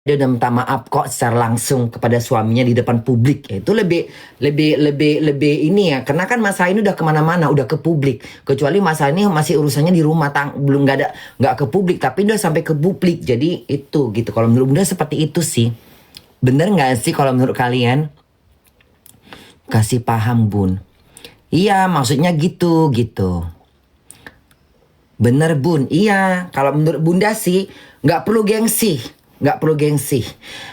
dia udah minta maaf kok secara langsung kepada suaminya di depan publik. Ya, itu lebih ini ya, karena kan masalah ini udah kemana-mana, udah ke publik. Kecuali masalah ini masih urusannya di rumah belum nggak ke publik, tapi udah sampai ke publik. Jadi itu gitu. Kalau menurut Bunda seperti itu sih. Bener nggak sih kalau menurut kalian? Kasih paham Bun. Iya maksudnya gitu. Bener Bun, iya. Kalau menurut Bunda sih nggak perlu gengsi, nggak perlu gengsi,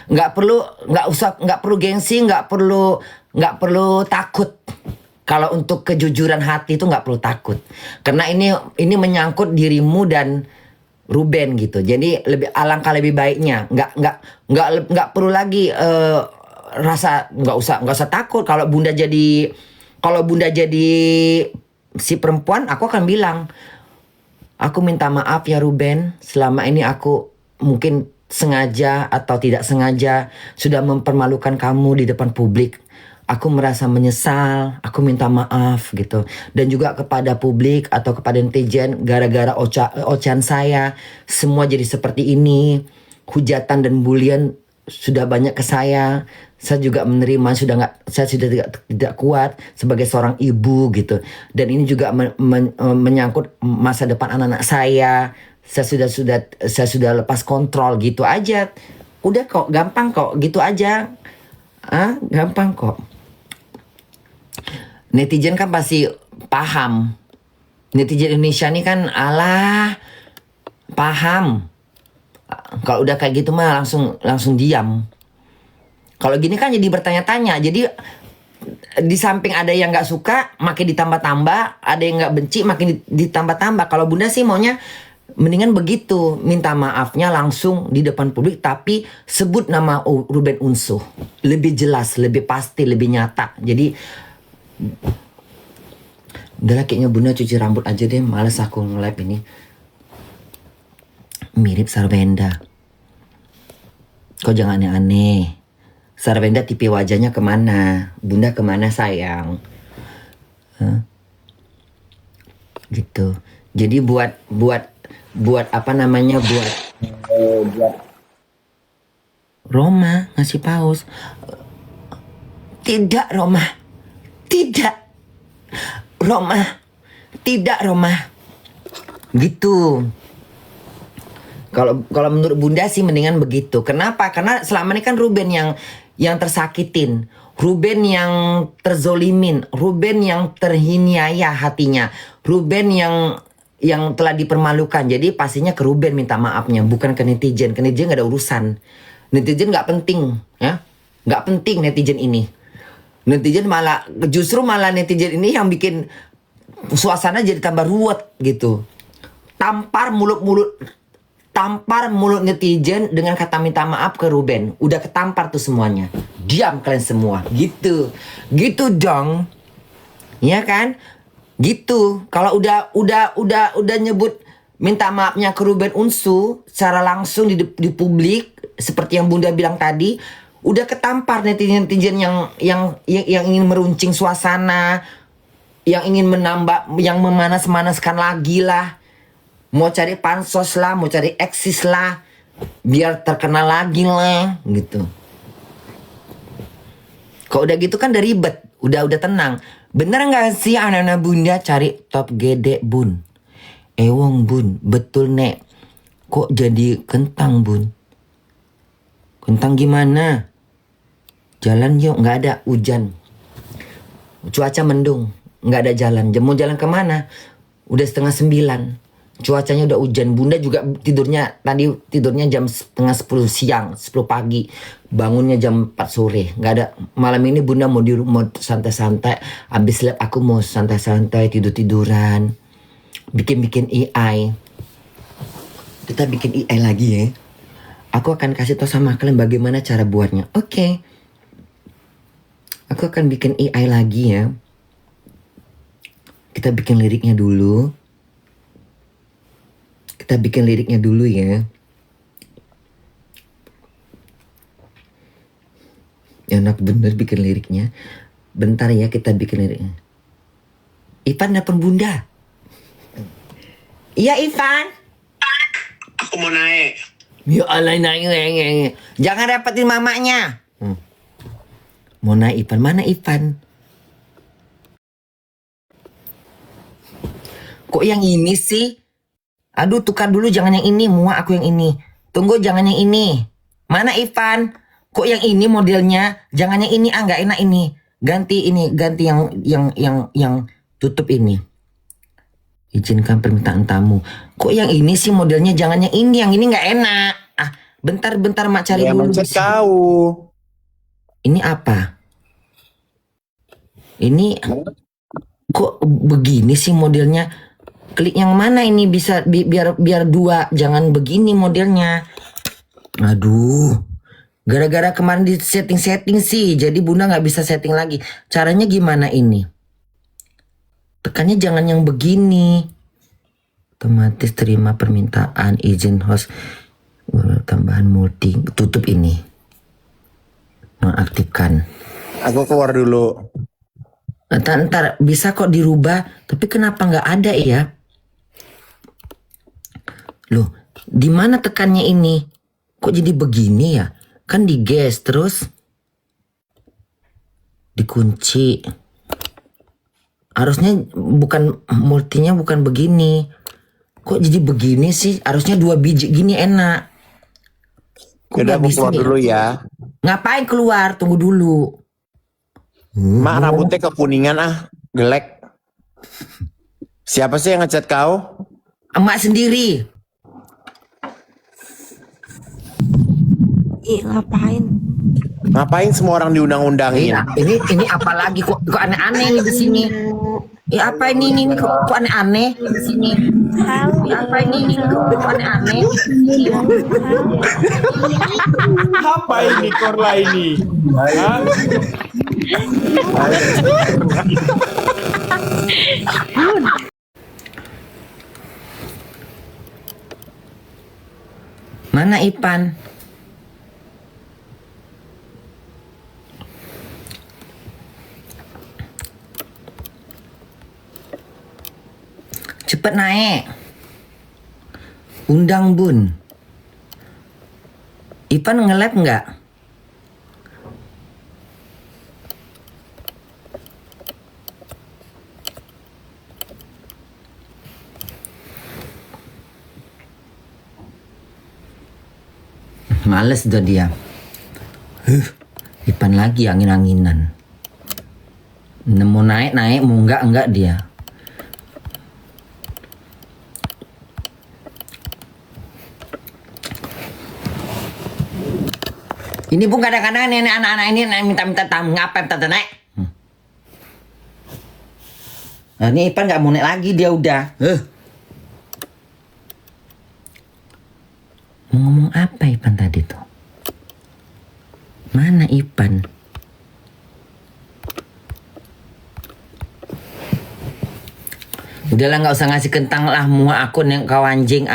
nggak perlu gengsi, nggak perlu takut. Kalau untuk kejujuran hati itu nggak perlu takut, karena ini menyangkut dirimu dan Ruben gitu. Jadi alangkah lebih baiknya nggak perlu lagi rasa nggak usah takut. Kalau Bunda jadi si perempuan, aku akan bilang, aku minta maaf ya Ruben, selama ini aku mungkin sengaja atau tidak sengaja sudah mempermalukan kamu di depan publik. Aku merasa menyesal, aku minta maaf gitu. Dan juga kepada publik atau kepada netizen, gara-gara ocehan saya, semua jadi seperti ini. Hujatan dan bulian sudah banyak ke saya. Saya juga menerima, saya sudah tidak kuat sebagai seorang ibu gitu. Dan ini juga menyangkut masa depan anak-anak saya. Saya sudah lepas kontrol gitu aja. Udah kok, gampang kok, gitu aja. Gampang kok. Netizen kan pasti paham. Netizen Indonesia ini kan alah paham. Kalau udah kayak gitu mah langsung diam. Kalau gini kan jadi bertanya-tanya. Jadi di samping ada yang nggak suka, makin ditambah-tambah. Ada yang nggak benci, makin ditambah-tambah. Kalau Bunda sih maunya mendingan begitu. Minta maafnya langsung di depan publik, tapi sebut nama Ruben Unsuh. Lebih jelas, lebih pasti, lebih nyata. Jadi udahlah, kayaknya Bunda cuci rambut aja deh. Males aku nge-live ini. Mirip Sarwenda. Kok jangan aneh-aneh. Sarwenda tipe wajahnya kemana? Bunda kemana sayang? Gitu. Jadi buat apa namanya, buat Roma ngasih paus. Tidak Roma. Tidak Roma. Tidak Roma. Gitu. Kalau menurut Bunda sih mendingan begitu. Kenapa? Karena selama ini kan Ruben yang tersakitin, Ruben yang terzolimin, Ruben yang terhiniaya hatinya, Ruben yang telah dipermalukan. Jadi pastinya ke Ruben minta maafnya, bukan ke netizen. Ke netizen gak ada urusan. Netizen gak penting, ya. Gak penting netizen ini. Justru malah netizen ini yang bikin suasana jadi tambah ruwet gitu. Tampar mulut netizen dengan kata minta maaf ke Ruben. Udah ketampar tuh semuanya. Diam kalian semua. Gitu dong. Iya kan? Gitu. Kalau udah nyebut minta maafnya ke Ruben Unsu secara langsung di publik, seperti yang Bunda bilang tadi, udah ketampar netizen yang ingin meruncing suasana, yang ingin yang memanas-manaskan lagi lah. Mau cari pansos lah, mau cari eksis lah, biar terkenal lagi lah, gitu. Kok udah gitu kan udah ribet, udah tenang. Bener nggak sih anak-anak Bunda cari top gede Bun? Ewong Bun, betul Nek. Kok jadi kentang Bun? Kentang gimana? Jalan yuk, nggak ada, hujan. Cuaca mendung, nggak ada jalan. Mau jalan kemana? Udah 8:30. Cuacanya udah hujan. Bunda juga tidurnya jam 9:30 siang, 10 pagi. Bangunnya jam 4 sore. Nggak ada. Malam ini Bunda mau di rumah santai-santai. Abis lab aku mau santai-santai, tidur-tiduran. Bikin AI. Kita bikin AI lagi ya. Aku akan kasih tau sama kalian bagaimana cara buatnya. Oke. Aku akan bikin AI lagi ya. Kita bikin liriknya dulu. Kita bikin liriknya dulu ya. Enak bener bikin liriknya. Bentar ya, kita bikin liriknya. Ivan nelfon Bunda. Iya Ivan. Aku mau naik. Ya Allah, jangan repotin mamanya. Mona Ivan, mana Ivan? Kok yang ini sih? Aduh, tukar dulu, jangan yang ini. Muak aku yang ini. Tunggu, jangan yang ini. Mana Ivan? Kok yang ini modelnya? Jangan yang ini, nggak enak ini. Ganti ini, ganti yang tutup ini. Izinkan permintaan tamu. Kok yang ini sih modelnya? Jangan yang ini nggak enak. Bentar Mak cari dulu. Mencet kau. Ini apa? Ini kok begini sih modelnya? Klik yang mana ini bisa biar dua, jangan begini modelnya. Aduh, gara-gara kemarin di setting sih, jadi Bunda nggak bisa setting lagi. Caranya gimana ini? Tekannya jangan yang begini. Otomatis terima permintaan izin host, tambahan multi, tutup ini, mengaktifkan. Aku keluar dulu. Ntar bisa kok dirubah, tapi kenapa nggak ada ya? Loh, di mana tekannya ini? Kok jadi begini ya? Kan digas terus dikunci. Harusnya bukan multinya bukan begini. Kok jadi begini sih? Harusnya 2 biji gini enak. Kok Udah aku keluar ya? dulu ya. Ngapain keluar? Tunggu dulu. Mak, rambutnya kekuningan gelek. Siapa sih yang ngechat kau? Emak sendiri. Ngapain? Ngapain semua orang diundang-undangin? Ini apa lagi? Kok aneh-aneh nih di sini? Apa ini kok aneh-aneh di sini? Apa ini kok aneh-aneh? Apa ini Korla ini? Hah? Mana Ipan? Cepet naik. Undang Bun. Ipan nge-lab nggak? Males udah dia. Ipan lagi angin-anginan. Mau naik, mau enggak dia. Ini pun kadang-kadang nenek anak-anak ini minta tamu ngapain tante naik. Nah, ini Ipan nggak mau naik lagi dia udah. Mau ngomong apa Ipan tadi tuh? Mana Ipan? Udahlah nggak usah ngasih kentang lah, muak akun yang kau anjing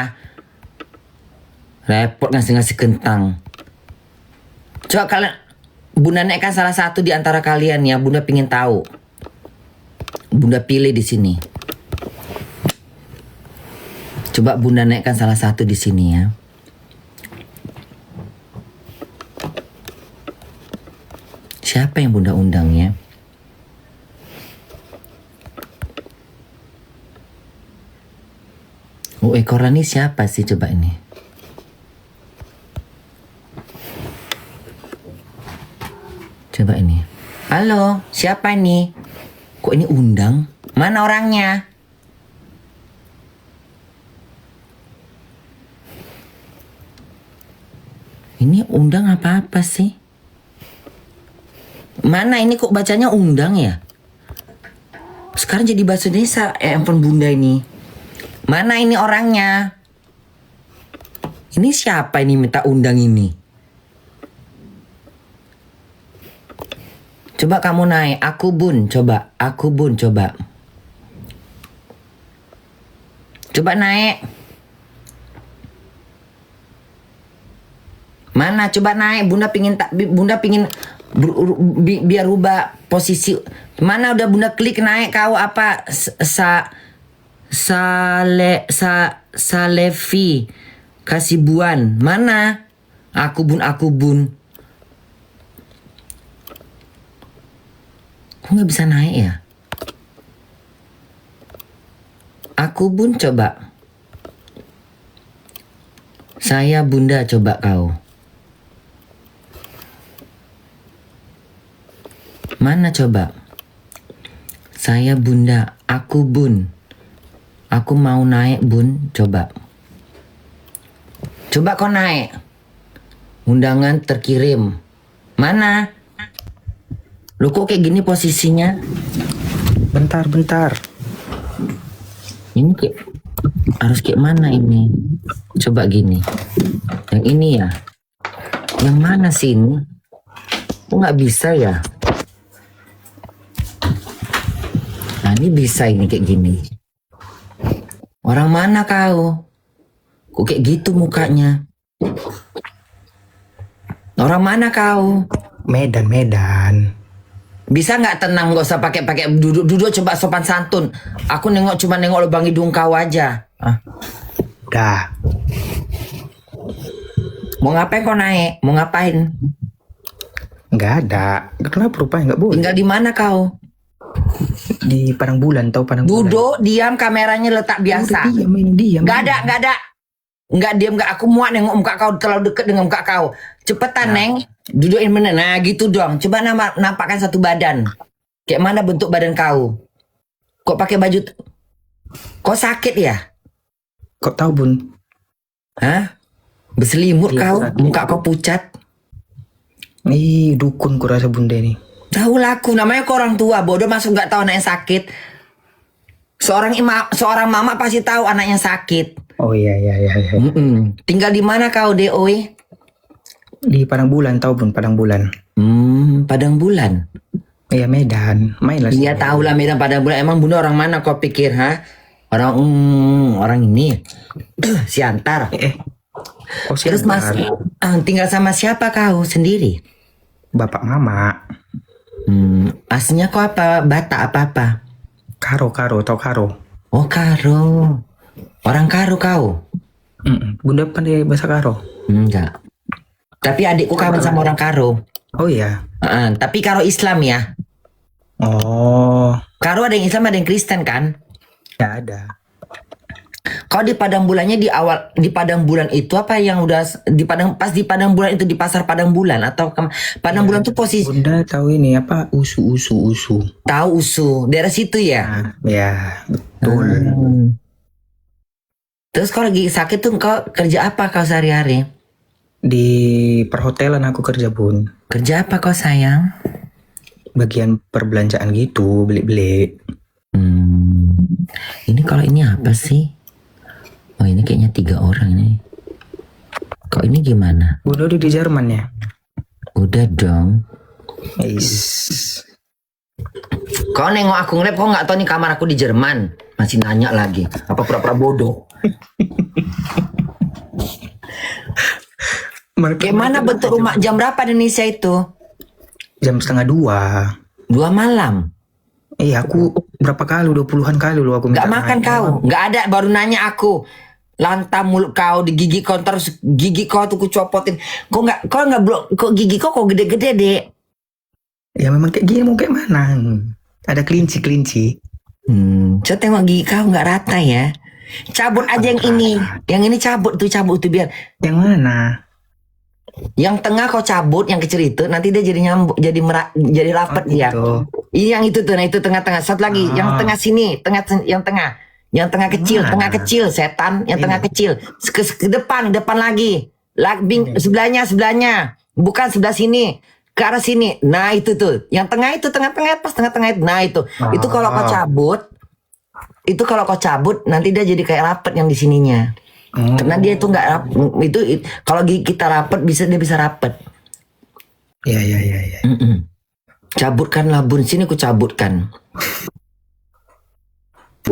repot ngasih kentang. Coba kalian, Bunda naikkan salah satu di antara kalian ya. Bunda pingin tahu. Bunda pilih di sini. Coba Bunda naikkan salah satu di sini ya. Siapa yang Bunda undang ya? Oh, ekoran ini siapa sih coba ini? Coba ini. Halo, siapa ini? Kok ini undang? Mana orangnya? Ini undang apa-apa sih? Mana ini kok bacanya undang ya? Sekarang jadi bahasa Indonesia handphone Bunda ini. Mana ini orangnya? Ini siapa ini minta undang ini? Coba kamu naik, aku Bun, coba. Aku Bun, coba. Coba naik. Mana? Coba naik. Bunda pingin biar rubah posisi. Mana udah Bunda klik naik kau apa? Salevi. Kasih buan. Mana? Aku bun. Kok nggak bisa naik ya? Aku bun coba. Saya bunda coba kau. Mana coba? Saya bunda, aku bun. Aku mau naik bun, coba. Coba kau naik. Undangan terkirim. Mana? Lu kok kayak gini posisinya? Bentar. Ini kayak harus kayak mana ini? Coba gini. Yang ini ya? Yang mana sih ini? Kok nggak bisa ya? Nah ini bisa ini kayak gini. Orang mana kau? Kok kayak gitu mukanya? Orang mana kau? Medan. Bisa nggak tenang, nggak usah pakai duduk coba sopan santun. Aku cuma nengok lubang hidung kau aja. Udah. Mau ngapain kau naik? Mau ngapain? Nggak ada. Kenapa rupanya nggak boleh? Tinggal di mana kau? Di Padang Bulan, tahu Padang Bulan? Duduk, diam, kameranya letak biasa. Udah, diam. Nggak ada. Nggak diam, nggak. Aku muak nengok muka kau terlalu deket dengan muka kau. Cepetan, Neng. Dudukin bener. Nah, gitu dong. Coba nampakkan satu badan. Kayak mana bentuk badan kau? Kok pakai baju? Kok sakit ya? Kok tahu Bun? Hah? Berselimut Iya, kau? sakit. Muka kau pucat? Ih, dukun ku rasa Bunda ini. Tahu lah aku, namanya kau orang tua. Bodoh masuk nggak tahu anaknya sakit. Seorang mama pasti tahu anaknya sakit. Oh iya. Tinggal di mana kau, Deoi? Di Padang Bulan, tahu Bun? Padang Bulan. Padang Bulan. Iya, Medan. Mainlah. Iya tahu lah Medan Padang Bulan. Emang bunda orang mana kau pikir, ha? Orang ini. Siantar. Oh, Terus mas, sebentar. tinggal sama siapa kau sendiri? Bapak Mama. Aslinya kau apa? Batak apa? Karo, tahu Karo? Oh Karo. Orang Karo kau? Bunda pandai bahasa Karo? Enggak. Tapi adikku kawan sama orang Karo. Oh iya. Tapi Karo Islam ya. Oh, Karo ada yang Islam ada yang Kristen kan? ya ada. Kau di Padang Bulannya di Padang Bulan itu apa yang udah di Padang Bulan itu di pasar Padang Bulan atau Padang Bulan tuh posisi Bunda tahu ini apa? Usu. tahu usu daerah situ ya? Nah, ya, betul. Terus kau lagi sakit tuh kau kerja apa kau sehari-hari? Di perhotelan aku kerja Bun. Kerja apa kau sayang? Bagian perbelanjaan gitu, beli-beli. Ini kalau ini apa sih? Oh ini kayaknya 3 orang ini. Kok ini gimana? Bunda udah di Jerman ya? Udah dong. Kau nengok aku ngelap, kau nggak tahu nih kamar aku di Jerman. Masih nanya lagi. Apa pura-pura bodoh? Kayak mana bentuk rumah? Jam berapa di Indonesia itu? Jam 1:30. 2 malam. Iya, aku berapa kali, udah puluhan kali loh aku Nggak minta makan naik. kau. Nggak ada. Baru nanya aku. Lantam mulut kau di gigi kau terus gigi kau tuh kucopotin. Kok nggak blok? Kok gigi kau gede-gede dek? Ya memang kayak gini mau kayak mana? Ada kelinci. Coba tengok gigi kau nggak rata ya. Cabut aja yang ini. Yang ini cabut tuh biar. Yang mana? Yang tengah kau cabut, yang kecil itu nanti dia jadi nyambuk, jadi rapat dia. Gitu. Iya yang itu tuh, nah itu tengah-tengah. Satu lagi, yang tengah sini, yang tengah kecil, setan, yang tengah kecil. Ke depan lagi. Sebelahnya, bukan sebelah sini, ke arah sini. Nah itu tuh, yang tengah itu tengah-tengah pas tengah-tengah itu. Nah itu kalau kau cabut, nanti dia jadi kayak rapet yang di sininya. Karena dia itu nggak itu kalau kita rapet dia bisa rapet. Iya. Cabutkan labun sini ku cabutkan.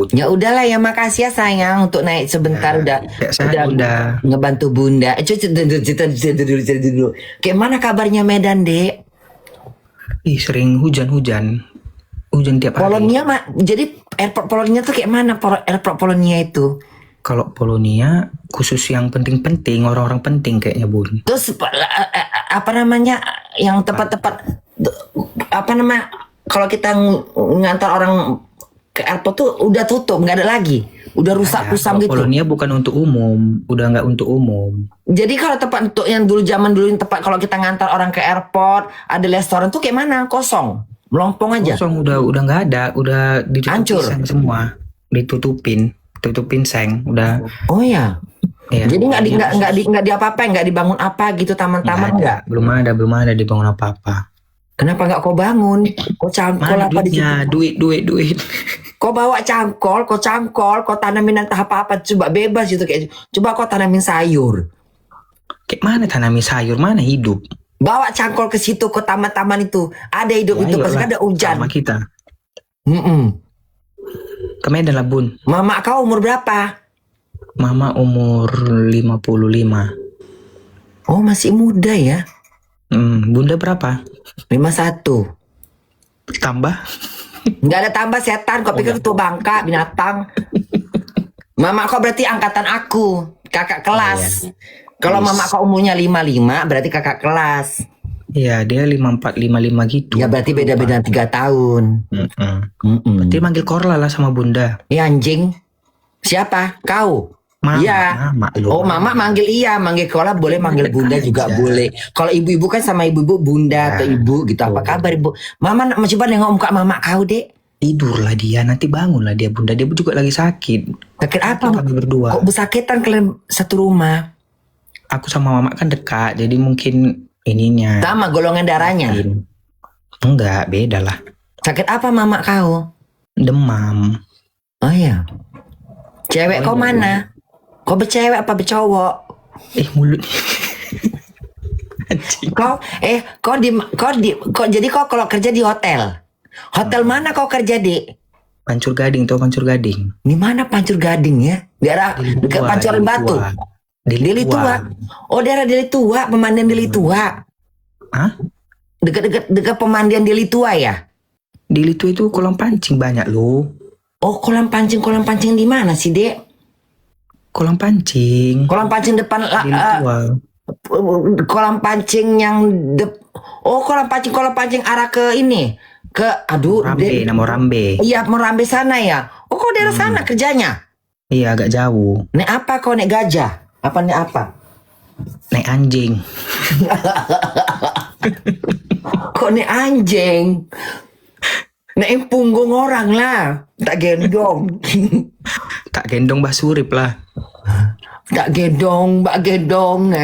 Ya udahlah ya, makasih ya sayang untuk naik sebentar Ya, udah ngebantu bunda. Cerita dulu. Kayak mana kabarnya Medan dek? Ih, sering hujan tiap hari. Polonia jadi airport Polonia tuh kayak mana airport Polonia itu? Kalau Polonia khusus yang penting-penting, orang-orang penting kayaknya Bun. Terus apa namanya yang tepat-tepat apa namanya kalau kita ngantar orang ke airport tuh udah tutup, nggak ada lagi, udah rusak kusam Kalau gitu. Polonia bukan untuk umum, udah nggak untuk umum. Jadi kalau tempat untuk yang dulu zaman dulu yang tempat kalau kita ngantar orang ke airport ada restoran tuh kayak mana? Kosong, melompong aja. Kosong udah nggak ada, udah Hancur. ditutupin semua, tutupin seng, udah. Oh ya. Ya, Jadi nggak di apa-apa, nggak dibangun apa gitu taman-taman nggak. belum ada dibangun apa-apa. Kenapa nggak kau bangun? Kau cangkol Mana apa di situ? duitnya, duit. Kau bawa cangkol, kau tanamin entah apa-apa, coba bebas gitu kayak. Coba kau tanamin sayur. Kayak mana tanami sayur, mana hidup? Bawa cangkol ke situ ke taman-taman itu. Ada hidup itu pasti ada hujan. Sama kita. Mm-mm. Ke Medan lah Bun. Mama kau umur berapa? Mama umur 55. Oh masih muda ya. Bunda berapa? 51. Tambah? Nggak ada tambah setan. Kau pikir itu bangka binatang. Mama kau berarti angkatan aku, kakak kelas. Kalau mama kau umurnya 55 berarti kakak kelas. Iya, dia 54, 55 gitu. Ya berarti beda-beda 3 tahun. Berarti manggil Korla lah sama Bunda. Anjing. Siapa? Kau? Mama, Iya. mama lu. Oh mama manggil manggil Kola boleh, manggil bunda juga aja. boleh. Kalau ibu-ibu kan sama ibu-ibu bunda atau ibu gitu. Apa kabar ibu? Mama coba nengok muka mama kau dek. Tidur lah dia, nanti bangun lah dia Bunda. Dia juga lagi sakit. Sakit apa? Kami berdua. Kok bersakitan kalian satu rumah? Aku sama mama kan dekat, jadi mungkin ininya. Sama golongan darahnya. Enggak, beda lah. Sakit apa mama kau? Demam. Oh iya. Cewek kau mana? Kau bercewek apa bercowok? Mulut. Kau jadi kau kalau kerja di hotel. Hotel mana kau kerja di? Pancur Gading tuh, Pancur Gading. Di mana Pancur Gading ya? Daerah dekat Pancoran Batu. Deli Tua. Oh daerah Deli Tua, pemandian Deli Tua. Hah? Dekat pemandian Deli Tua ya? Deli Tua itu kolam pancing banyak loh. Oh kolam pancing di mana sih dek? Kolam pancing. Kolam pancing depan Deli Tua. kolam pancing yang kolam pancing arah ke ini ke Nama Rambe. Iya Morambe sana ya. Oh kau daerah sana kerjanya? Iya agak jauh. Nek apa kau nek gajah? Apa nek apa? Naik anjing. Kok nek anjing? Nek punggung orang lah, tak gendong. Tak gendong Mbah Surip lah. Tak gendong, Mbak gendong.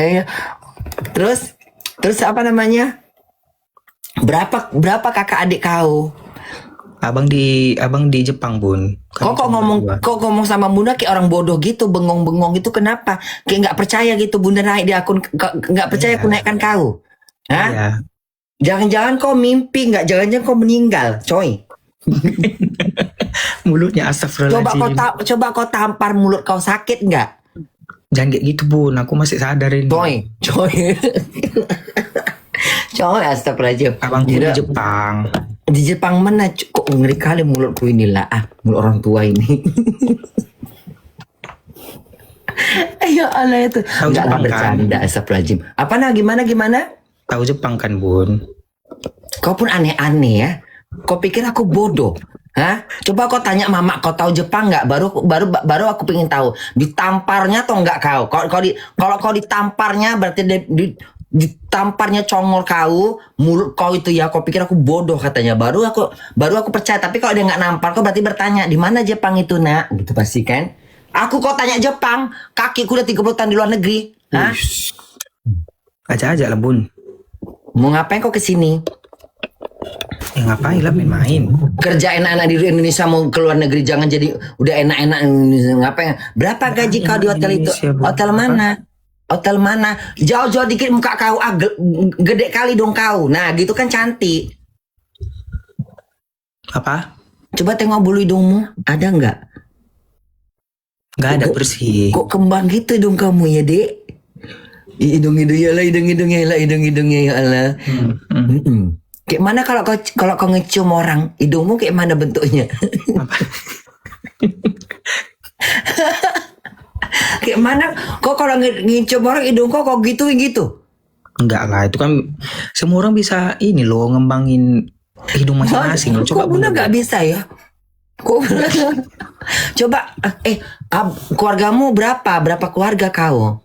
Terus apa namanya? Berapa kakak adik kau? Abang di Jepang Bun. Kok ngomong sama Bunda kayak orang bodoh gitu, bengong-bengong gitu, kenapa? Kayak nggak percaya gitu Bunda naik di akun, nggak percaya aku naikkan kau. Hah? Iya. Jangan-jangan kau mimpi, nggak jangan-jangan kau meninggal, coy. Mulutnya astagfirullahaladzim. Coba kau tampar mulut kau, sakit nggak? Jangan kayak gitu Bun, aku masih sadar ini. Coy. Coy, astagfirullahaladzim. Abangku di Jepang. Di Jepang mana? Kok ngeri kali mulutku inilah. Mulut orang tua ini. Ya Allah itu. Tahu Enggak Jepang kan? bercanda, astagfirullahaladzim. Apa gimana? Tahu Jepang kan Bun? Kau pun aneh-aneh ya. Kau pikir aku bodoh? Hah? Coba kau tanya mama, kau tahu Jepang nggak? Baru aku pengen tahu. Ditamparnya atau enggak kau? Kalau kau ditamparnya berarti ditamparnya congor kau, mulut kau itu ya. Kau pikir aku bodoh katanya. Baru aku percaya. Tapi kalau dia nggak nampar, kau berarti bertanya di mana Jepang itu nak? Gitu pasti kan? Aku kau tanya Jepang, kakiku udah 30 tahun di luar negeri. Hah? Ajak-ajak lah Bun. Mau ngapain kau kesini? Ya ngapain lah main-main. Kerja enak-enak di Indonesia mau keluar negeri, jangan jadi udah enak-enak ngapain? Berapa gaji kau di hotel itu? Hotel mana? Hotel mana? Jauh-jauh dikit muka kau gede kali dong kau. Nah gitu kan cantik. Apa? Coba tengok bulu hidungmu, ada nggak? Nggak ada bersih. Kok kembang gitu hidung kamu ya dek? Hidung-hidungnya lah, hidung-hidungnya ya Allah. Kayak mana kalau kau ngecium orang, hidungmu kayak mana bentuknya? Kayak mana? Kok kalau ngincum orang hidung kok gituin gitu? Enggak lah, itu kan semua orang bisa ini loh ngembangin hidung masing-masing loh. Kok Bunda nggak bisa ya? Kok coba keluargamu berapa? Berapa keluarga kau?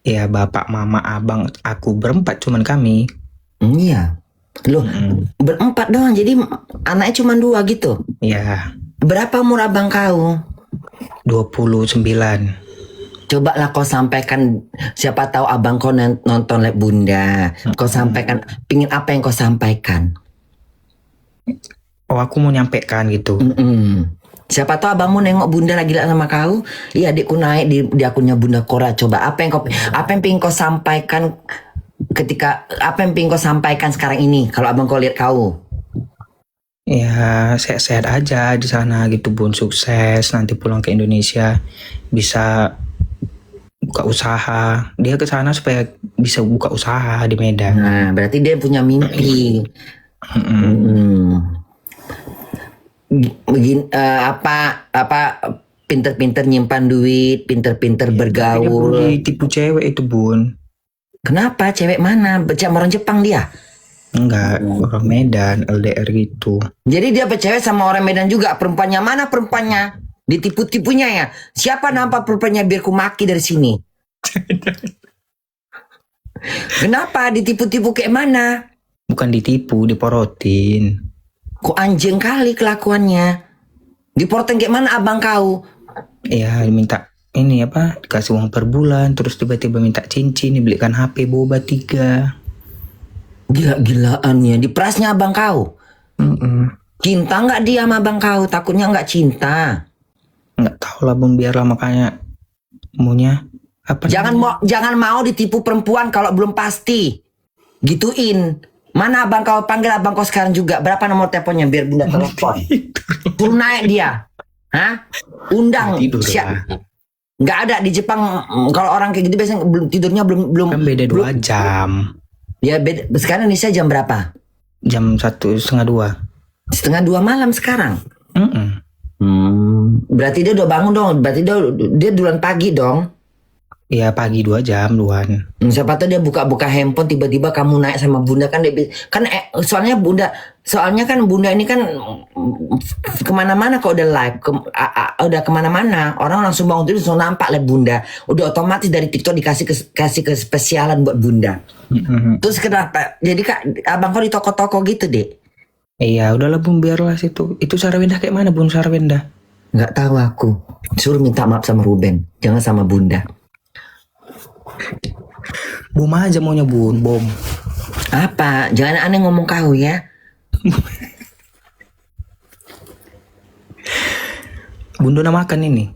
Ya bapak, mama, abang, aku berempat cuman kami. Iya. Loh, berempat doang. Jadi anaknya cuma 2 gitu. Ya, Berapa umur abang kau? 29. Coba lah kau sampaikan, siapa tahu abang kau nonton live Bunda. Kau sampaikan, pingin apa yang kau sampaikan? Oh, aku mau nyampaikan gitu. Siapa tahu abangmu nengok Bunda lagi sama kau. Iya, adikku naik di akunnya Bunda Kora. Coba apa yang pingin kau sampaikan apa yang pingin kau sampaikan sekarang ini kalau abang kau lihat kau? Ya, sehat-sehat aja di sana gitu Bun, sukses nanti pulang ke Indonesia bisa buka usaha. Dia ke sana supaya bisa buka usaha di Medan. Nah, berarti dia punya mimpi. Begini, pinter-pinter nyimpan duit, pinter-pinter Dia bergaul. ditipu cewek itu Bun. Kenapa? Cewek mana? Sama orang Jepang dia? Enggak, orang Medan, LDR gitu. Jadi dia bercewek sama orang Medan juga. Perempuannya mana perempuannya? Ditipu-tipunya ya. Siapa nampak perempuannya biar ku maki dari sini? Kenapa ditipu-tipu kayak mana? Bukan ditipu, diporotin. Kok anjing kali kelakuannya. Diporotin kayak mana abang kau? Ya, minta ini apa? Dikasih uang per bulan, terus tiba-tiba minta cincin, dibelikan HP boba 3. Gila-gilaannya. Diperasnya abang kau. Cinta nggak dia sama abang kau? Takutnya nggak cinta. Nggak tahu lah Bun, biarlah makanya maunya apa? Jangan mau ditipu perempuan kalau belum pasti. Gituin. Mana abang kau? Panggil abang kau sekarang juga. Berapa nomor teleponnya biar Bunda telepon? Suruh naik dia. Hah? Undang. Tidur Siap. lah. Nggak ada di Jepang. Kalau orang kayak gitu biasanya tidurnya belum. Kan beda 2 jam. Ya beda. Sekarang Indonesia jam berapa? Jam 1:30. 1:30 malam sekarang. Mm-mm. Berarti dia udah bangun dong. Berarti dia duluan pagi dong. Ya pagi 2 jam duluan. Siapa tahu dia buka-buka handphone tiba-tiba kamu naik sama Bunda kan soalnya kan Bunda ini kan kemana-mana kok udah live udah kemana-mana orang langsung bangun tidur langsung nampak live Bunda udah otomatis dari TikTok kasih ke spesialan buat Bunda. Terus kenapa jadi kak abang kau di toko-toko gitu deh? Iya udahlah Bun, biarlah situ. Itu Sarawendah kayak mana Bun, Sarawendah? Nggak tahu aku. Suruh minta maaf sama Ruben, jangan sama Bunda. Bom aja maunya Bun, bom. Apa? Jangan aneh ngomong kau ya. Bun udah makan ini?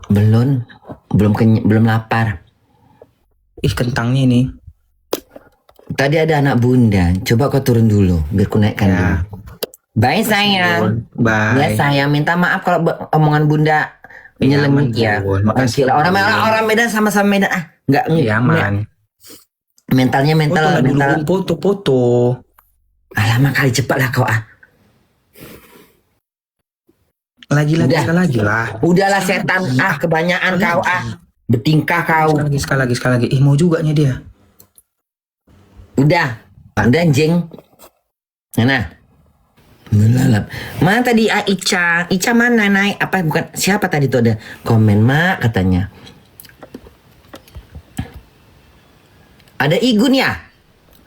Belum lapar. Ih kentangnya ini. Tadi ada anak Bunda. Coba kau turun dulu biar ku naikkan Ya. dulu. Bye sayang. Bye. Ya sayang, minta maaf kalau omongan Bunda menyelemik ya. Bun. Makasih. Gila, orang Medan sama-sama Medan nggak Iya aman. mentalnya Foto lah dulu Bun, foto. Alamak kali cepat lah kau Lagi Udah. lah. Udahlah setan kebanyakan kau bertingkah kau. Sekali lagi. Ih mau juga nya dia. Udah anjing. Nah. Melalap. Mana tadi Ica? Ica mana naik? Apa bukan siapa tadi tuh ada komen mak katanya. Ada Igun ya?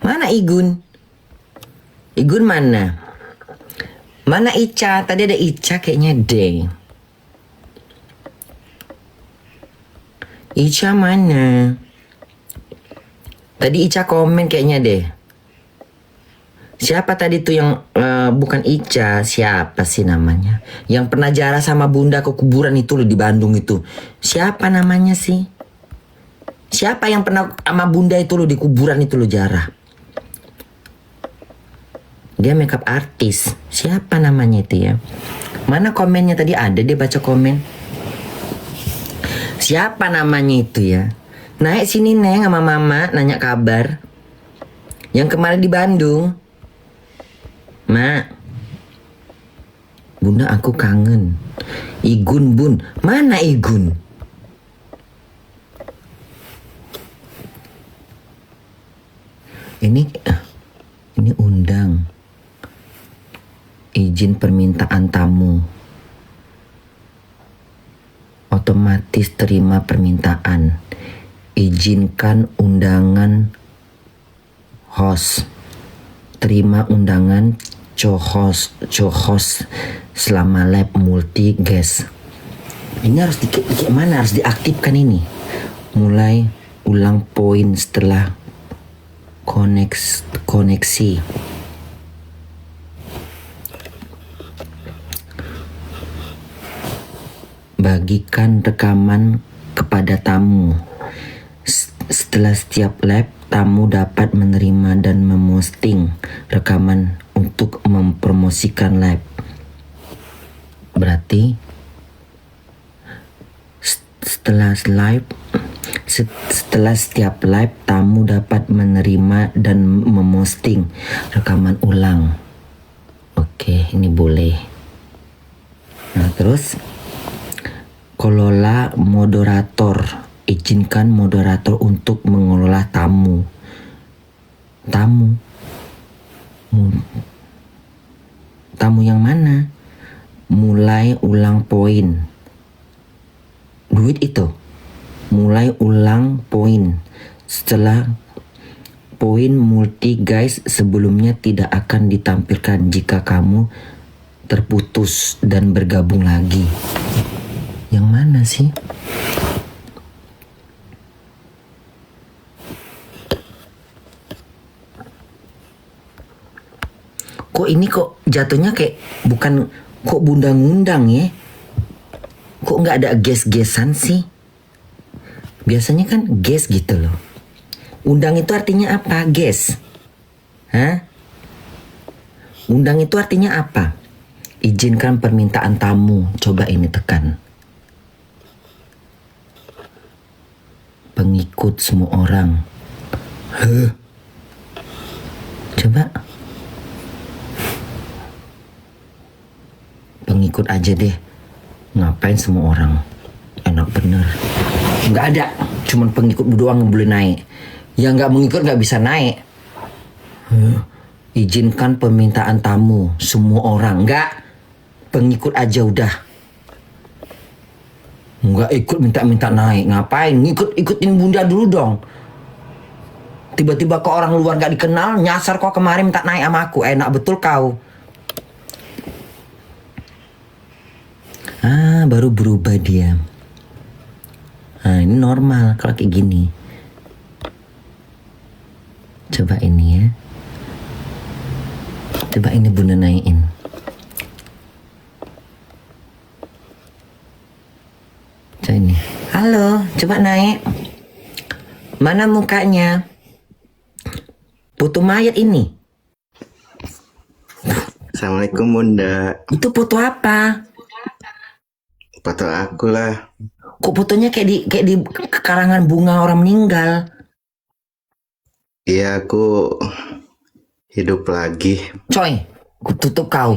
Mana Igun? Igun mana? Mana Ica? Tadi ada Ica kayaknya deh. Ica mana? Tadi Ica komen kayaknya deh. Siapa tadi tuh yang bukan Ica? Siapa sih namanya? Yang pernah jarah sama Bunda ke kuburan itu loh di Bandung itu. Siapa namanya sih? Siapa yang pernah sama Bunda itu loh di kuburan itu loh jarah? Dia makeup artis. Siapa namanya itu ya? Mana komennya tadi ada dia baca komen. Siapa namanya itu ya? Naik sini Neng sama Mama nanya kabar. Yang kemarin di Bandung. Mak, Bunda aku kangen. Igun Bun, mana Igun? Ini undang. Izin permintaan tamu. Otomatis terima permintaan. Izinkan undangan host. Terima undangan co-host selama lab multi guest. Ini harus mana harus diaktifkan ini. Mulai ulang poin setelah koneksi. Bagikan rekaman kepada tamu. Setelah setiap lab, tamu dapat menerima dan memosting rekaman untuk mempromosikan lab. Berarti setelah setiap live, tamu dapat menerima dan memosting rekaman ulang. Oke, ini boleh. Nah, terus kelola moderator. Izinkan moderator untuk mengelola tamu. Tamu yang mana? Mulai ulang poin. Duit itu. Mulai ulang poin. Setelah poin multi guys sebelumnya tidak akan ditampilkan jika kamu terputus dan bergabung lagi. Yang mana sih? Kok ini kok jatuhnya kayak bukan kok bundang-undang ya? Kok nggak ada ges-gesan sih? Biasanya kan ges gitu loh. Undang itu artinya apa? Ges. Hah? Undang itu artinya apa? Izinkan permintaan tamu. Coba ini tekan. Pengikut semua orang. Coba. Pengikut aja deh. Ngapain semua orang? Enak bener. Nggak ada. Cuman pengikut doang yang boleh naik. Yang nggak mengikut nggak bisa naik. Izinkan permintaan tamu. Semua orang. Nggak. Pengikut aja udah. Nggak ikut minta-minta naik. Ngapain? Ikutin bunda dulu dong. Tiba-tiba ke orang luar nggak dikenal. Nyasar kok kemarin minta naik sama aku. Enak betul kau. Baru berubah dia. Nah, ini normal kalau kayak gini. Coba ini ya. Coba ini bunda naikin. Coba ini. Halo, coba naik. Mana mukanya? Foto mayat ini. Assalamualaikum Bunda. Itu foto apa? Foto aku lah. Kok fotonya kayak di karangan bunga orang meninggal? Iya, aku hidup lagi. Coy, ku tutup kau.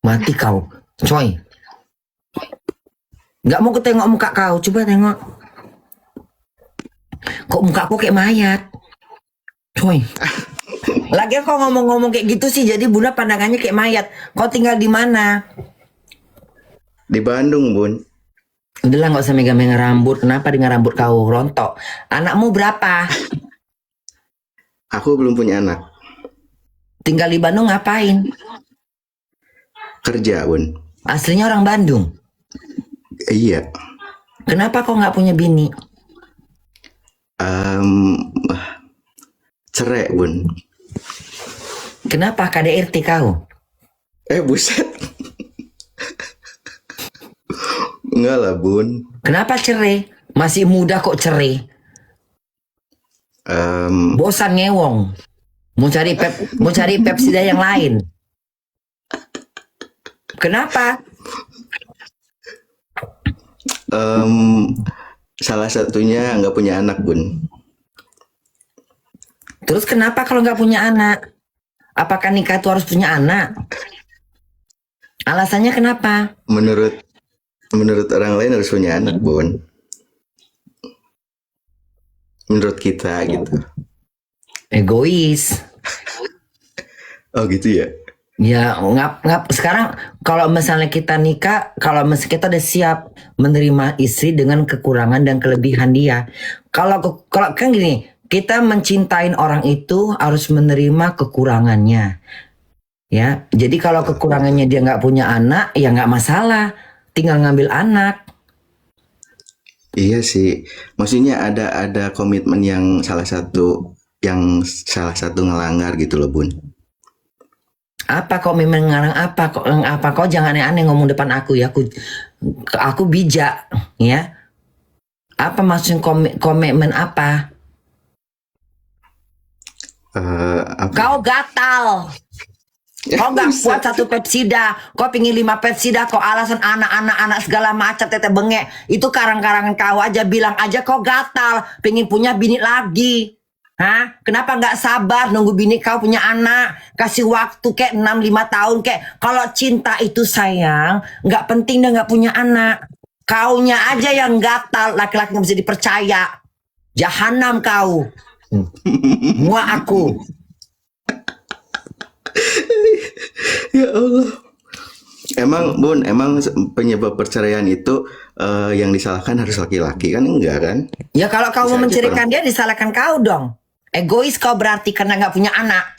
Mati kau. Coy. Nggak mau ku tengok muka kau. Coba tengok. Kok muka aku kayak mayat? Coy. Lagi kau ngomong-ngomong kayak gitu sih, jadi bunda pandangannya kayak mayat. Kau tinggal di mana? Di Bandung, Bun. Udahlah nggak usah megang-megang rambut. Kenapa dengan rambut kau rontok? Anakmu berapa? Aku belum punya anak. Tinggal di Bandung ngapain? Kerja, Bun. Aslinya orang Bandung. Iya. Kenapa kau nggak punya bini? Cerai, Bun. Kenapa KDRT kau? Buset. Enggak lah, Bun. Kenapa cerai? Masih muda kok cerai? Bosan ngewong. Mau cari Pepsida yang lain. Kenapa? Salah satunya nggak punya anak, Bun. Terus kenapa kalau nggak punya anak? Apakah nikah itu harus punya anak? Alasannya kenapa? Menurut orang lain harus punya anak, Bun. Menurut kita gitu. Egois. Oh gitu ya. Ya, ngap sekarang kalau misalnya kita nikah, kalau misalnya kita udah siap menerima istri dengan kekurangan dan kelebihan dia. Kalau kan gini, kita mencintain orang itu harus menerima kekurangannya. Ya, jadi kalau kekurangannya dia nggak punya anak, ya nggak masalah, tinggal ngambil anak. Iya sih. Maksudnya ada komitmen yang salah satu ngelanggar gitu loh, Bun. Apa kok memang ngarang apa kok jangan aneh-aneh ngomong depan aku ya, aku bijak ya. Apa maksud komitmen apa? Apa? Kau gatal. Kau gak kuat satu Pepsida, kau pingin 5 Pepsida, kau alasan anak segala macam tete bengek. Itu karang-karangan kau aja, bilang aja kau gatal, pingin punya bini lagi. Hah? Kenapa nggak sabar nunggu bini kau punya anak? Kasih waktu kayak 6-5 tahun kayak. Kalau cinta itu sayang, nggak penting dia nggak punya anak. Kaunya aja yang gatal, laki-laki nggak bisa dipercaya. Jahanam kau. Mua aku. Ya Allah. Emang penyebab perceraian itu yang disalahkan harus laki-laki kan, enggak kan? Ya kalau kau Bisa mau aja menceraikan dia, disalahkan kau dong. Egois kau berarti karena nggak punya anak.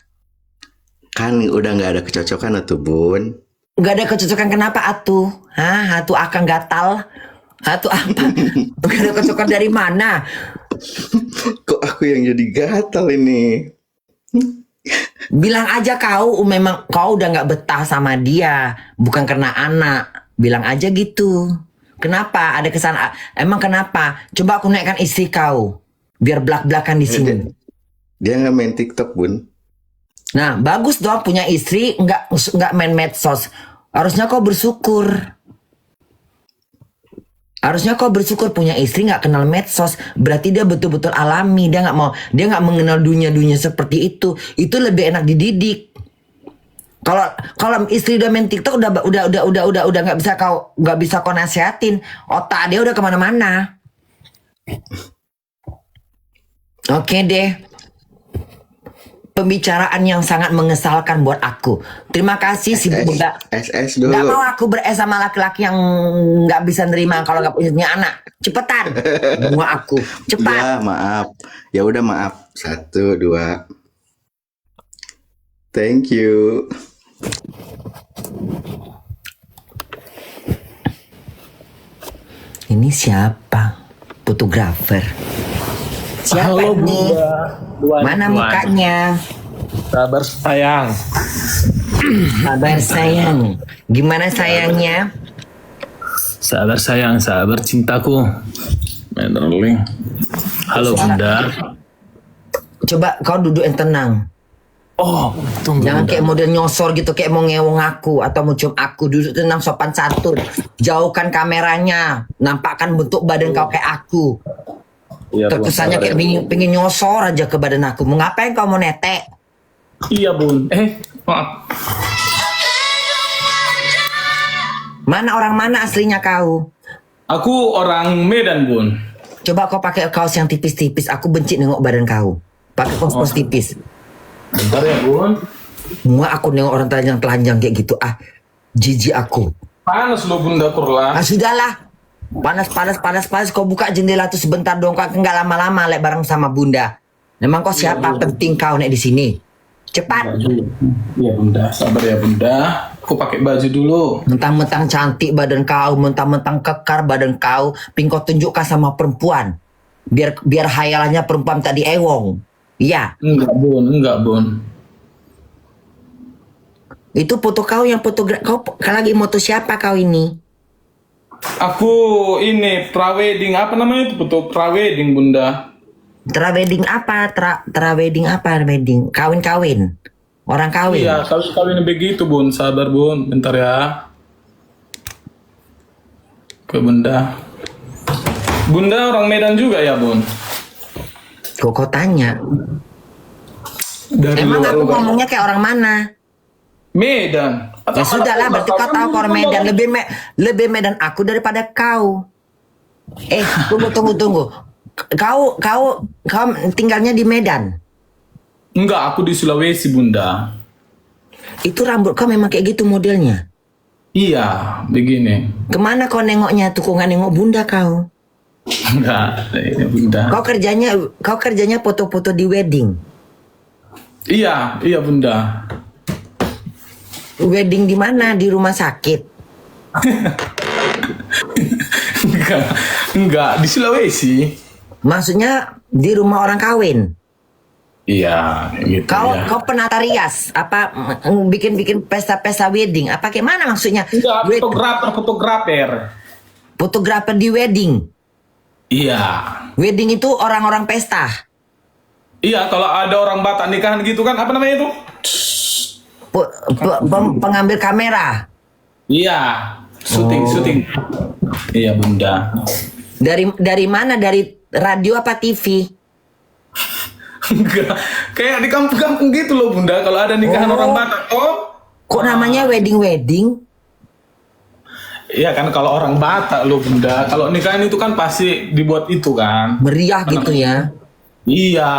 Kan udah nggak ada kecocokan tuh, Bun. Nggak ada kecocokan kenapa atuh? Hah? Atuh akan gatal? Atuh apa? Nggak ada kecocokan dari mana? Kok aku yang jadi gatal ini? Bilang aja kau memang kau udah nggak betah sama dia, bukan karena anak. Bilang aja gitu. Kenapa? Ada kesan? Emang kenapa? Coba aku naikkan istri kau, biar belak-belakan di sini. Dia nggak main TikTok, Bun. Nah, bagus dong punya istri nggak main medsos. Harusnya kau bersyukur. Harusnya kau bersyukur punya istri nggak kenal medsos. Berarti dia betul-betul alami. Dia nggak mengenal dunia seperti itu. Itu lebih enak dididik. Kalau istri udah main TikTok udah nggak bisa kau nasihatin. Otak dia udah kemana-mana. Oke deh. Pembicaraan yang sangat mengesalkan buat aku. Terima kasih si Bunda. SS dulu. Gak mau aku beres sama laki-laki yang nggak bisa nerima kalau nggak punya anak. Cepetan. Mau aku. Cepat. Ya, maaf. Ya udah maaf. 1, 2. Thank you. Ini siapa? Fotografer. Siapa Halo, ini? Bunda. Mana mukanya? Sabar sayang. Sabar sayang. Gimana sayangnya? Sabar sayang, sabar cintaku. My darling. Halo Bunda. Coba kau duduk yang tenang. Oh, tunggu. Jangan Bunda. kayak model nyosor gitu, kayak mau ngewong aku atau mau cium aku. Duduk tenang, sopan santun. Jauhkan kameranya, nampakkan bentuk badan kau kayak aku. Iya, Bun, Terkesannya sabar kayak ya, pengen nyosor aja ke badan aku. Mau ngapain kau mau netek? Iya Bun. Maaf. Orang mana aslinya kau? Aku orang Medan Bun. Coba kau pakai kaos yang tipis-tipis. Aku benci nengok badan kau. Pakai kaos tipis. Bentar ya Bun. Mua aku nengok orang telanjang kayak gitu. Jijik aku. Panas lo Bunda Kurla. Sudahlah. Panas. Kau buka jendela tuh sebentar dong. Kau nggak lama-lama lek bareng sama Bunda. Memang kau siapa? Penting kau nek di sini. Cepat. Iya Bunda. Sabar ya Bunda. Aku pakai baju dulu. Mentang-mentang cantik badan kau, mentang-mentang kekar badan kau, ping kau tunjukkan sama perempuan. Biar hayalannya perempuan tadi ewong. Iya. Enggak Bun. Itu foto kau yang kau lagi moto siapa kau ini? Aku ini prawedding, apa namanya itu, foto prawedding Bunda. Wedding apa? Wedding apa? Wedding kawin. Orang kawin. Iya, kawin begitu Bun. Sabar Bun, bentar ya. Ke Bunda. Bunda orang Medan juga ya Bun? Kau tanya. Dari Emang luar aku luar. ngomongnya kayak orang mana? Medan. Ya sudahlah, berarti kau tahu kau orang Medan. Lebih Medan aku daripada kau. Tunggu. Kau tinggalnya di Medan. Enggak, aku di Sulawesi Bunda. Itu rambut kau memang kayak gitu modelnya. Iya, begini. Kemana kau nengoknya tuh? Kau nggak nengok bunda kau? Enggak, ini Bunda. Kau kerjanya foto-foto di wedding. Iya, iya Bunda. Wedding di mana? Di rumah sakit. Enggak, di Sulawesi. Maksudnya di rumah orang kawin. Iya, gitu Kau ya. kau penata rias apa bikin pesta-pesta wedding? Apa gimana maksudnya? Enggak, Wed- fotografer. Fotografer di wedding. Iya. Wedding itu orang-orang pesta. Iya, kalau ada orang Batak nikahan gitu kan, apa namanya itu? Pengambil kamera. Iya, syuting. Iya Bunda. Dari mana? Dari radio apa TV? Enggak, kayak di kampung-kampung gitu loh Bunda. Kalau ada nikahan Oh. orang Batak, Kok namanya wedding? iya kan kalau orang Batak loh Bunda. Kalau nikahan itu kan pasti dibuat itu kan. Meriah gitu ya. Iya,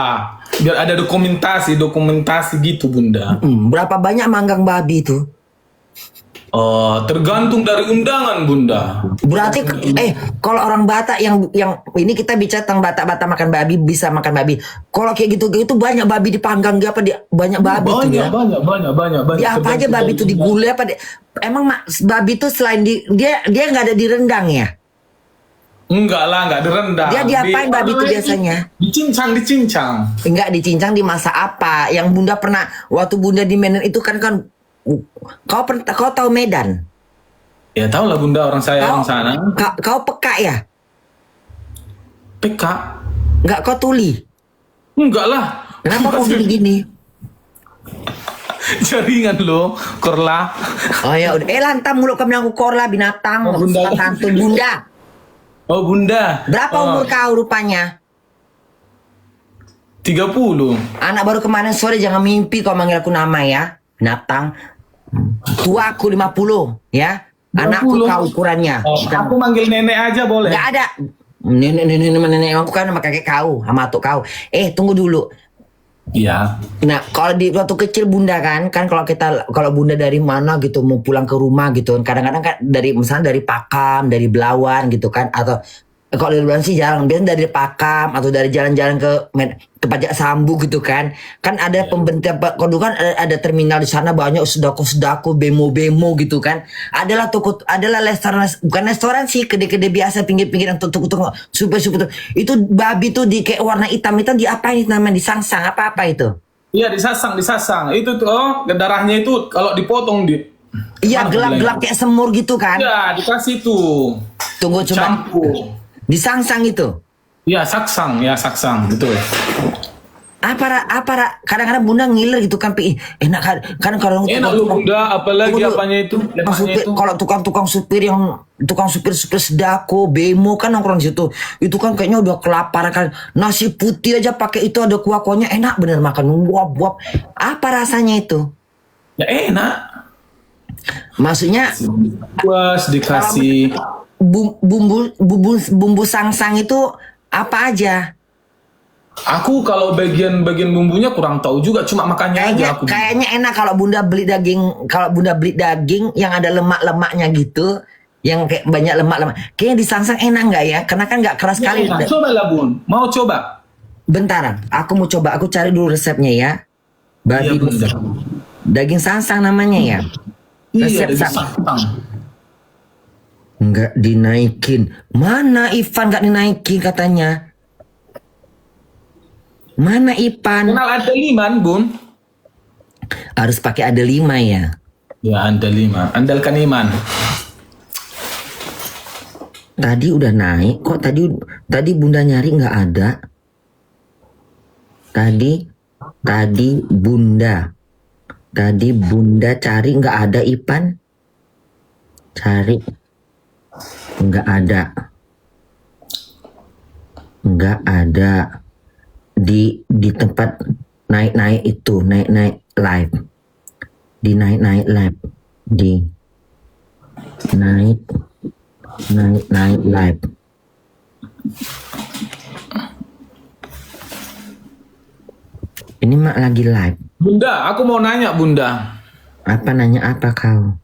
biar ada dokumentasi gitu Bunda. Berapa banyak manggang babi itu? Oh, tergantung dari undangan Bunda. Berarti kalau orang Batak yang ini kita bicara tentang Batak makan babi, bisa makan babi. Kalau kayak gitu banyak babi dipanggang dia apa dia banyak babi itu ya. Banyak. Dia apa aja babi itu digulai apa emang babi itu selain dia nggak ada di rendang ya? Enggak lah, enggak direndam. Dia diapain babi itu biasanya? Dicincang. Enggak dicincang dimasak apa? Yang Bunda pernah waktu Bunda di Medan itu kan kau tahu Medan? Ya tahu lah Bunda, orang saya orang sana. Kau peka ya? PK. Enggak kau tuli? Enggak lah. Kenapa kau gini-gini? Jaringan lo, Korla. Oh ya udah. Lantam mulut kau bilang aku korla binatang. Oh, Bunda. Santun Bunda. Oh Bunda. Berapa umur kau rupanya? 30. Anak baru kemarin sore jangan mimpi kau manggil aku nama ya. Binatang. Tua aku 50 ya. Anakku 50. kau ukurannya. Oh, aku manggil nenek aja boleh. Nggak ada. Nenek aku kan sama kakek kau, sama atuk kau. Tunggu dulu. Iya. Nah, kalau di waktu kecil Bunda kan kalau Bunda dari mana gitu mau pulang ke rumah gitu, kadang-kadang kan dari misalnya dari Pakam, dari Belawan gitu kan, atau kalau dari Belawan sih jarang, biasanya dari Pakam atau dari jalan-jalan ke Pajak Sambu gitu kan ada pembentian kalau dulu kan ada terminal di sana banyak sedako bemo gitu kan, adalah restoran, bukan restoran sih, kedai-kedai biasa pinggir-pinggir yang tutup super itu babi tuh di kayak warna hitam diapain namanya, disangsang apa itu. Iya, disasang. Itu tuh darahnya itu kalau dipotong Iya, Mana gelap-gelap bilangnya? kayak semur gitu kan. Iya, dikasih tuh. Tunggu coba. Campur. Disangsang itu. Iya, saksang, betul. Apa kadang-kadang Bunda ngiler gitu kan, enak kan kalau Enak lu Bunda, apalagi Tunggu dulu. apanya itu, Tukang lemaknya supir, itu. kalau tukang supir sedako, bemo kan nongkrong di situ. Itu kan kayaknya udah kelaparan kan. Nasi putih aja pakai itu ada kuah-kuahnya, enak bener makan. Wap. Apa rasanya itu? Ya enak. Maksudnya Puas dikasih. bumbu sangsang itu apa aja? Aku kalau bagian bumbunya kurang tahu juga, cuma makannya aja aku. Kayaknya enak kalau Bunda beli daging yang ada lemak-lemaknya gitu, yang kayak banyak lemak-lemak. Kayaknya disangsang enak nggak ya? Karena kan nggak keras sekali. Enak. Coba lah Bun, mau coba? Bentaran, aku mau coba. Aku cari dulu resepnya ya. Iya, Babi Bunda. daging sangsang namanya ya. Iya, Resep dari saktang. nggak dinaikin. Mana Ivan nggak dinaikin katanya? Mana Ivan? Kenal ada liman, Bun? Harus pakai ada 5 ya. Ya, ada 5. Andalkan iman. Tadi udah naik kok, tadi Bunda nyari nggak ada. Tadi Bunda cari nggak ada Ipan. Cari nggak ada di tempat naik live, di naik live, di naik live. Ini mak lagi live. Bunda, aku mau nanya Bunda. Apa nanya apa kau?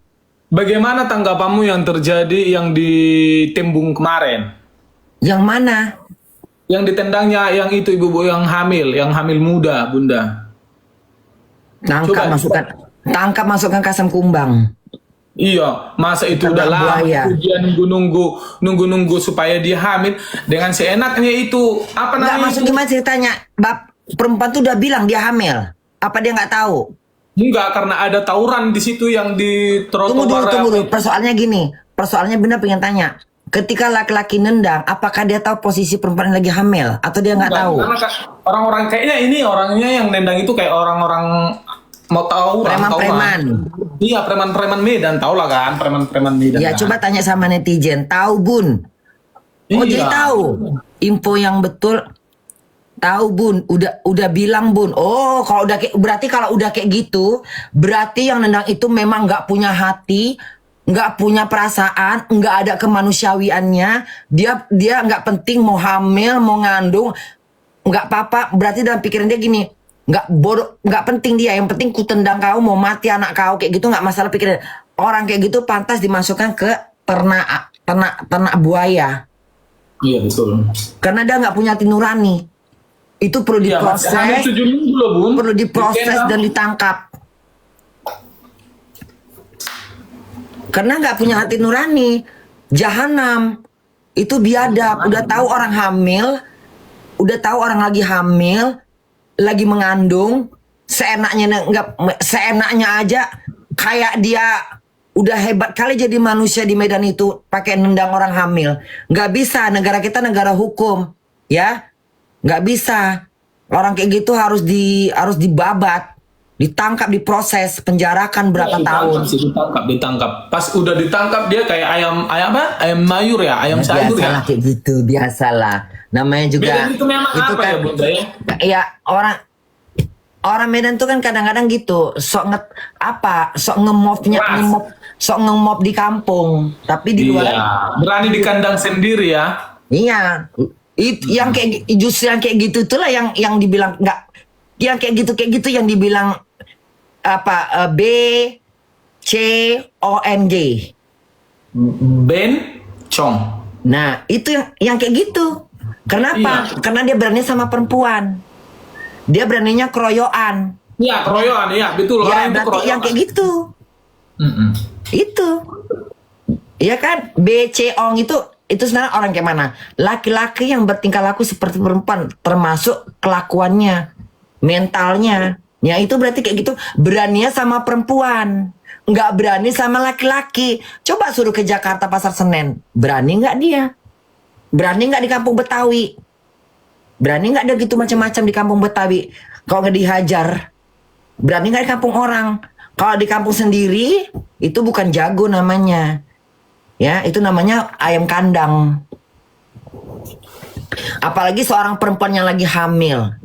Bagaimana tanggapanmu yang terjadi yang di Tembung kemarin? Yang mana? Yang ditendangnya yang itu ibu-ibu yang hamil muda, Bunda. Tangkap masukkan kasam kumbang. Iya, masa itu Kena udah lama buaya. dia nunggu supaya dia hamil dengan seenaknya itu apa Nggak namanya? masuk itu? gimana ceritanya? Perempuan tuh udah bilang dia hamil. Apa dia nggak tahu? Enggak, karena ada tawuran di situ yang di Tunggu trotoar. dulu. Persoalannya gini. Persoalannya bener pengen tanya. Ketika laki-laki nendang, apakah dia tahu posisi perempuan yang lagi hamil? Atau dia nggak tahu? Karena orang-orang kayaknya ini orangnya yang nendang itu kayak orang-orang mau tahu Preman-preman. Iya, preman-preman Medan, tau lah kan, preman-preman Medan. Ya kan? coba tanya sama netizen. Tahu Bun? Oh Iya. jadi tahu. Info yang betul. Tahu Bun, udah bilang Bun. Oh, kalau udah berarti kalau udah kayak gitu, berarti yang nendang itu memang nggak punya hati, nggak punya perasaan, nggak ada kemanusiawiannya. Dia nggak penting mau hamil, mau ngandung, nggak apa-apa. Berarti dalam pikiran dia gini, nggak bodoh, nggak penting dia. Yang penting ku tendang kau, mau mati anak kau kayak gitu nggak masalah pikiran. Orang kayak gitu pantas dimasukkan ke ternak buaya, Iya betul. karena dia nggak punya hati nurani. Itu perlu Iya, masih hamil diproses, 7 minggu loh, Bun. perlu diproses dan ditangkap. Karena nggak punya hati nurani, jahanam itu biadab. Udah tahu orang hamil, udah tahu orang lagi hamil, lagi mengandung, seenaknya aja kayak dia udah hebat kali jadi manusia di Medan itu pakai nendang orang hamil. Nggak bisa, negara kita negara hukum, ya. Nggak bisa. Orang kayak gitu harus dibabat, ditangkap, diproses, penjarakan berapa tahun. Ditangkap. Pas udah ditangkap dia kayak ayam apa? Ayam mayur ya, ayam sayur Biasalah ya. kayak gitu, biasalah. Namanya juga Medan itu memang apa kan, ya, Bunda ya? Ya orang Medan tuh kan kadang-kadang gitu, sok ngemop di kampung, tapi di luar Iya, berani di kandang sendiri ya. iya. Itu yang kayak justru yang kayak gitu itulah yang dibilang nggak, yang kayak gitu yang dibilang apa BCONG. Ben Chong. Nah, itu yang kayak gitu. Kenapa? Iya. Karena dia berani sama perempuan. Dia beraninya keroyokan. Iya, keroyokan, iya betul. Ya, Orang itu berarti keroyokan. yang kayak gitu. Mm-mm. Itu. Iya kan? BCONG itu sebenarnya orang kayak mana? Laki-laki yang bertingkah laku seperti perempuan, termasuk kelakuannya, mentalnya. Ya itu berarti kayak gitu, beraninya sama perempuan, nggak berani sama laki-laki. Coba suruh ke Jakarta Pasar Senen, berani nggak dia? Berani nggak di Kampung Betawi? Berani nggak dia gitu macam-macam di Kampung Betawi? Kalau nggak dihajar, berani nggak di kampung orang? Kalau di kampung sendiri, itu bukan jago namanya. Ya, itu namanya ayam kandang. Apalagi seorang perempuan yang lagi hamil,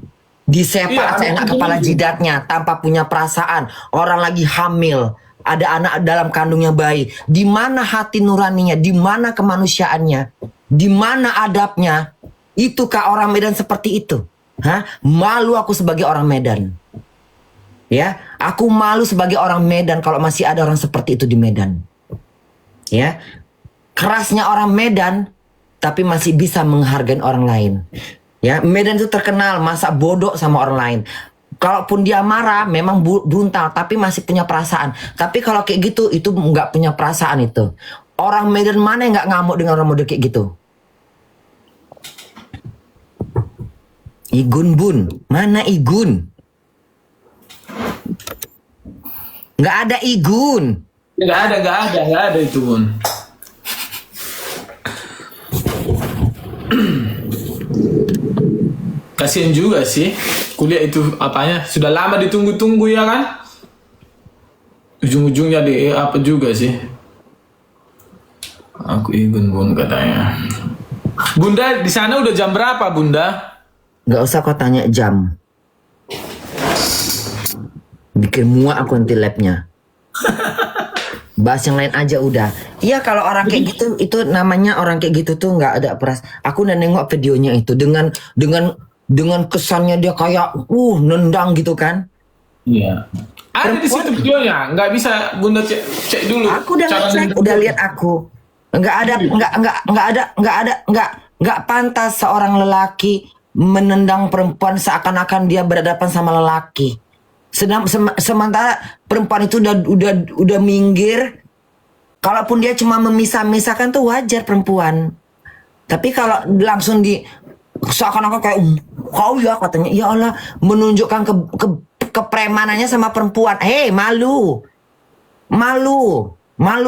disepak seenak kepala jidatnya tanpa punya perasaan. Orang lagi hamil, ada anak dalam kandungnya bayi. Di mana hati nuraninya? Di mana kemanusiaannya? Di mana adabnya? Itukah orang Medan seperti itu? Hah? Malu aku sebagai orang Medan. Ya, aku malu sebagai orang Medan kalau masih ada orang seperti itu di Medan. Ya, kerasnya orang Medan, tapi masih bisa menghargai orang lain. Ya, Medan itu terkenal masa bodoh sama orang lain. Kalaupun dia marah, memang brutal, tapi masih punya perasaan. Tapi kalau kayak gitu, itu nggak punya perasaan itu. Orang Medan mana yang nggak ngamuk dengan orang model kayak gitu? Igun Bun, mana Igun? Nggak ada Igun. Nggak ada itu Bun. Kasian juga sih kuliah itu apanya sudah lama ditunggu-tunggu ya kan, ujung-ujungnya di apa juga sih. Aku Igun Bun katanya. Bunda di sana udah jam berapa Bunda? Nggak usah kau tanya jam. Bikin muak aku nanti labnya. Bahas yang lain aja udah. Iya kalau orang kayak gitu, itu namanya orang kayak gitu tuh nggak ada peras. Aku udah nengok videonya itu dengan dengan kesannya dia kayak nendang gitu kan. Iya. Ada di situ videonya, nggak bisa Bunda cek dulu. Aku udah cara ngecek, nendang. udah lihat aku. Nggak pantas seorang lelaki menendang perempuan seakan-akan dia berhadapan sama lelaki. Sementara perempuan itu udah minggir. Kalaupun dia cuma memisah-misahkan tuh wajar perempuan. Tapi kalau langsung seakan-akan kayak kau ya katanya, ya Allah, menunjukkan kepremanannya sama perempuan. Hei, malu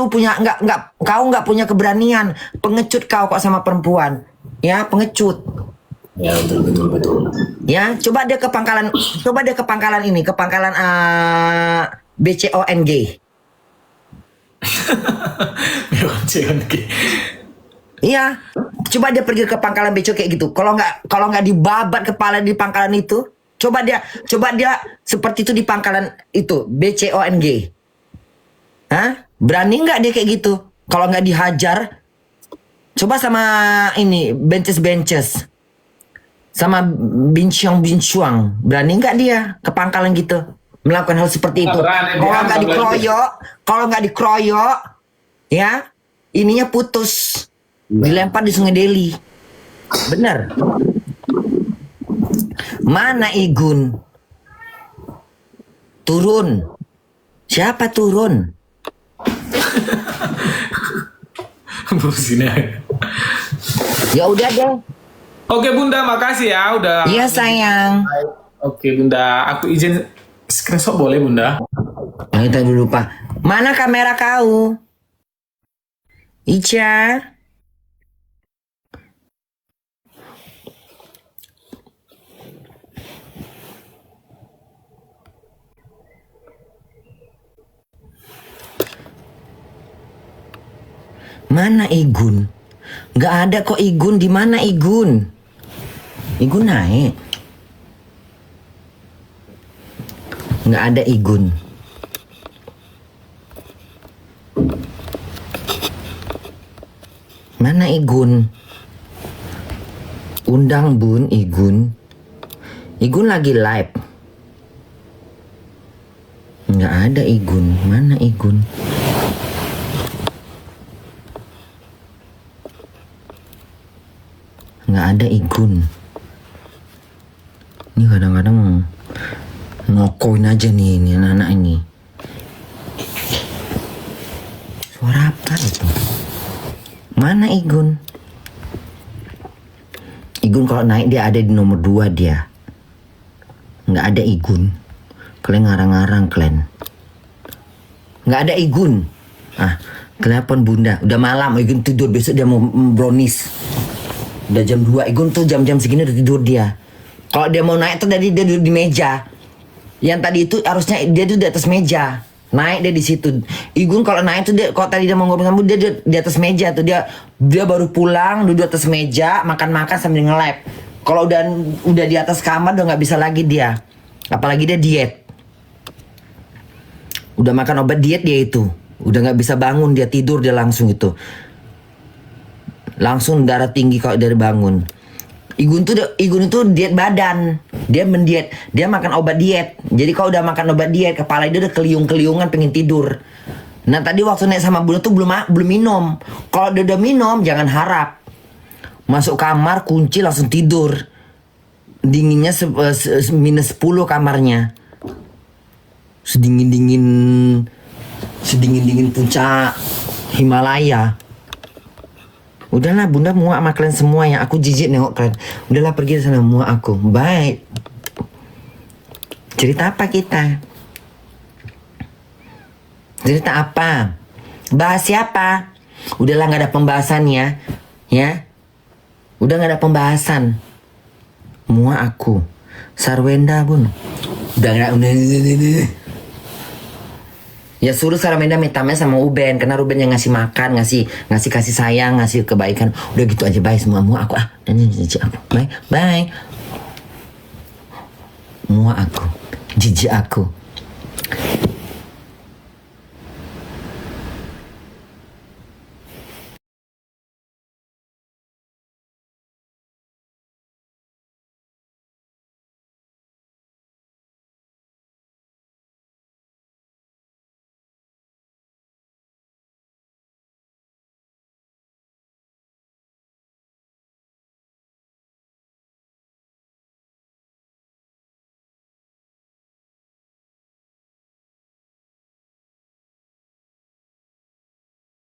punya kau nggak punya keberanian, pengecut kau kok sama perempuan, ya pengecut. Ya betul. Ya coba dia ke pangkalan ini, ke pangkalan BCONG. Iya, coba dia pergi ke pangkalan beco kayak gitu. Kalau nggak dibabat kepala di pangkalan itu, coba dia seperti itu di pangkalan itu BCONG. Hah? Berani nggak dia kayak gitu? Kalau nggak dihajar, coba sama ini benches, sama bincang, berani nggak dia ke pangkalan gitu melakukan hal seperti itu? Kalau nggak dikeroyok, ya ininya putus. Dilempar di Sungai Deli. Bener. Mana Igun? Turun. Siapa turun? Ya udah deh. Oke Bunda, makasih ya udah. Iya sayang. Oke Bunda, aku izin screenshot boleh Bunda? Kita dulu lupa. Mana kamera kau? Ica. Mana Igun? Nggak ada kok Igun. Di mana Igun? Igun naik. Nggak ada Igun. Mana Igun? Undang Bun Igun. Igun lagi live. Nggak ada Igun. Mana Igun? Nggak ada Igun. Ini kadang-kadang ngokoin aja nih ini anak ini. Suara apa itu? Mana Igun? Igun kalau naik dia ada di nomor 2 dia. Nggak ada Igun. Kalian ngarang-ngarang kalian. Nggak ada Igun. Telepon Bunda. Udah malam Igun tidur, besok dia mau brownies. Udah jam 2, Igun tuh jam-jam segini udah tidur dia. Kalau dia mau naik tuh tadi dia duduk di meja. Yang tadi itu harusnya dia tuh di atas meja. Naik dia di situ. Igun kalau naik tuh dia, kalau tadi dia mau ngobrol sama dia di atas meja tuh dia baru pulang duduk atas meja makan-makan sambil nge-live. Kalau udah di atas kamar udah nggak bisa lagi dia. Apalagi dia diet. Udah makan obat diet dia itu. Udah nggak bisa bangun, dia tidur dia langsung itu. Langsung darah tinggi kalau dari bangun. Igun itu diet badan. Dia mendiet, dia makan obat diet. Jadi kalau udah makan obat diet, kepala dia udah keliung-keliungan pengen tidur. Nah tadi waktu naik sama Bunda tuh belum minum. Kalau dia udah minum jangan harap. Masuk kamar kunci langsung tidur. Dinginnya minus 10 kamarnya. Sedingin puncak Himalaya. Udahlah Bunda muak sama kalian semua ya. Aku jijik nengok kalian. Udahlah pergi sana, muak aku. Baik. Cerita apa kita? Cerita apa? Bahas siapa? Udahlah gak ada pembahasan ya. Ya. Udah gak ada pembahasan. Muak aku. Sarwenda Bun. Udah gak. Ya suruh Sarwenda minta sama Uben. Karena Ruben yang ngasih makan, ngasih kasih sayang, ngasih kebaikan. Udah gitu aja, bye semua. Muak aku. Dan jijik aku. Bye. Muak aku. Jijik aku.